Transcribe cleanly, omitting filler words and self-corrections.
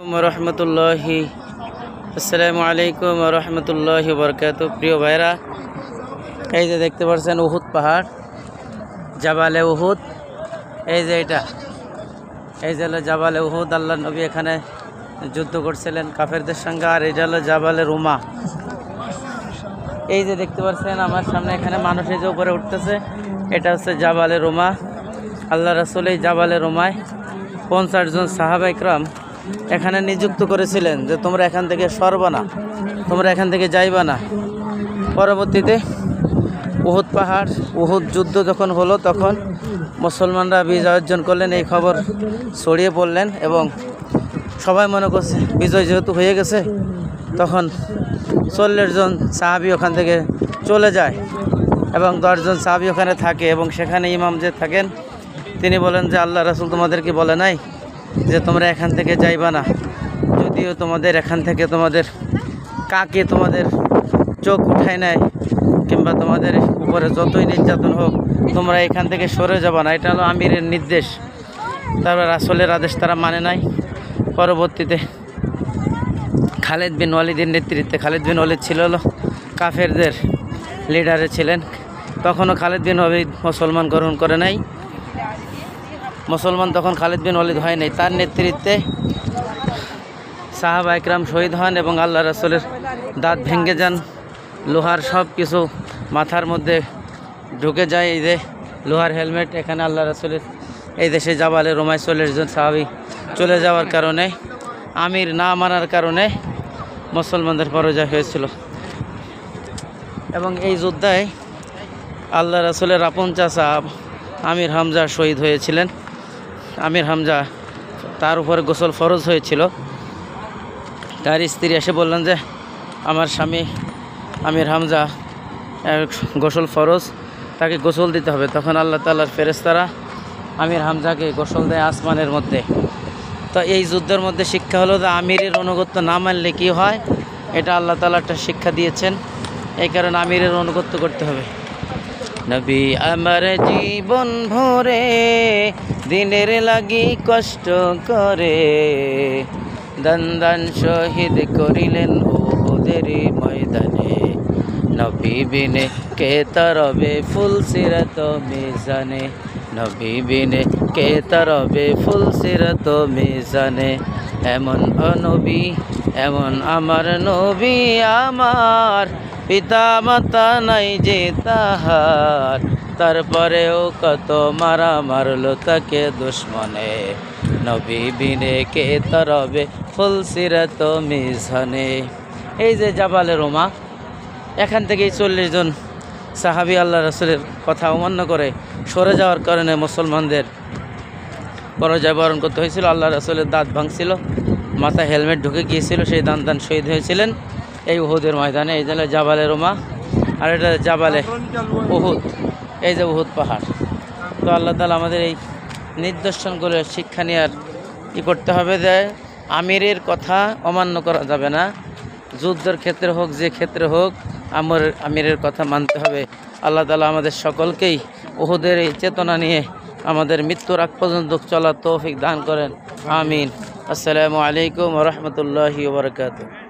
রহমতুল্লাহি আসসালামু আলাইকুম রহমতুল্লাহি বরকাত। প্রিয় ভাইরা, এই যে দেখতে পাচ্ছেন উহুদ পাহাড়, জাবালে উহুদ। এই যে এই যে হলো জাবালে উহুদ। আল্লাহ নবী এখানে যুদ্ধ করছিলেন কাফেরদের সঙ্গে। আর এটা হলো জাবালে রুমা। এই যে দেখতে পাচ্ছেন আমার সামনে এখানে মানুষ এই যে উপরে উঠতেছে, এটা হচ্ছে জাবালে রুমা। আল্লাহ রাসূল এই জাবালে রুমায় 50 জন সাহাবা ইকরাম এখানে নিযুক্ত করেছিলেন যে তোমরা এখান থেকে সরবা না, তোমরা এখান থেকে যাইবা না। পরবর্তীতে উহুদ পাহাড়, উহুদ যুদ্ধ যখন হলো তখন মুসলমানরা বিজয় অর্জন করলেন, এই খবর ছড়িয়ে পড়লেন এবং সবাই মনে করছে বিজয় যেহেতু হয়ে গেছে, তখন 40 জন সাহাবী ওখান থেকে চলে যায় এবং 10 জন সাহাবী ওখানে থাকে। এবং সেখানে ইমাম যে থাকেন তিনি বলেন যে আল্লাহ রাসূল তোমাদেরকে বলে নাই যে তোমরা এখান থেকে যাইবা না? যদিও তোমাদের এখান থেকে তোমাদের কাকে তোমাদের চোখ উঠায় নেয় কিংবা তোমাদের উপরে যতই নির্যাতন হোক, তোমরা এখান থেকে সরে যাবা না। এটা হলো আমিরের নির্দেশ। তারপর রাসূলের আদেশ তারা মানে নাই। পরবর্তীতে খালিদ বিন ওয়ালিদের নেতৃত্বে, খালিদ বিন ওয়ালিদ ছিল হলো কাফেরদের লিডারে ছিলেন। তখনও খালিদ বিন ওয়ালিদ মুসলমান গ্রহণ করে নাই, মুসলমান তখন খালিদ বিন ওয়ালিদ হয় নাই। তার নেতৃত্বে সাহাবা ইকরাম শহীদ হন এবং আল্লাহ রাসূলের দাঁত ভেঙে যান, লোহার সব কিছু মাথার মধ্যে ঢুকে যায়। এই যে লোহার হেলমেট, এখানে আল্লাহ রাসূলের এই দেশে জাবালে রুমায় 40 জন সাহাবী চলে যাওয়ার কারণে, আমির না মানার কারণে মুসলমানদের পরাজয় হয়েছিল। এবং এই যুদ্ধে আল্লাহ রাসূলের আপন চাচা আমির হামজা শহীদ হয়েছিলেন। আমির হামজা, তার উপরে গোসল ফরজ হয়েছিল। তার স্ত্রী এসে বললেন যে আমার স্বামী আমির হামজা গোসল ফরজ, তাকে গোসল দিতে হবে। তখন আল্লাহ তাআলার ফেরেশতারা আমির হামজাকে গোসল দেয় আসমানের মধ্যে। তো এই যুদ্ধের মধ্যে শিক্ষা হলো যে আমিরের অনুগত্য না মানলে কী হয়, এটা আল্লাহ তাআলা একটা শিক্ষা দিয়েছেন। এই কারণে আমিরের অনুগত্য করতে হবে। নবী আমার জীবন ভরে দিনের লাগি কষ্ট করে, দান দান শহীদ করিলেন উহুদের ময়দানে। নবী বিনে কে তরবে ফুল সিরাত মিজানে, নবী বিনে কে তরবে ফুল সিরাত মিজানে। এমন নবী, এমন আমার নবী, আমার পিতা মাতা নাই যে তাহার, তারপরেও কত মারা মারলো তাকে দুশ্মনে। নবী বিনে কে তরবে ফুল সিরাত মিজানে। এই যে জাবালে রুমা, এখান থেকেই 40 জন সাহাবী আল্লাহ রাসূলের কথা অমান্য করে সরে যাওয়ার কারণে মুসলমানদের পরাজয় বরণ করতে হয়েছিল। আল্লাহ রাসূলের দাঁত ভাঙছিল, মাথায় হেলমেট ঢুকে গিয়েছিল, সেই দান শহীদ হয়েছিলেন এই উহুদের ময়দানে। এই জন্য জাবালে রুমা, আর এটা জাবালে উহুদ, এই যে উহুদ পাহাড়। তো আল্লাহ তাআলা আমাদের এই নিদর্শনগুলো শিক্ষা নেওয়ার করতে হবে যে আমিরের কথা অমান্য করা যাবে না। যুদ্ধের ক্ষেত্রে হোক, যে ক্ষেত্রে হোক, আমিরের কথা মানতে হবে। আল্লাহ তাআলা আমাদের সকলকেই উহুদের এই চেতনা নিয়ে আমাদের মৃত্যুর আগ পর্যন্ত চলার তৌফিক দান করেন। আমিন। আসসালামু আলাইকুম ওয়া রাহমাতুল্লাহি ওয়া বারাকাতুহু।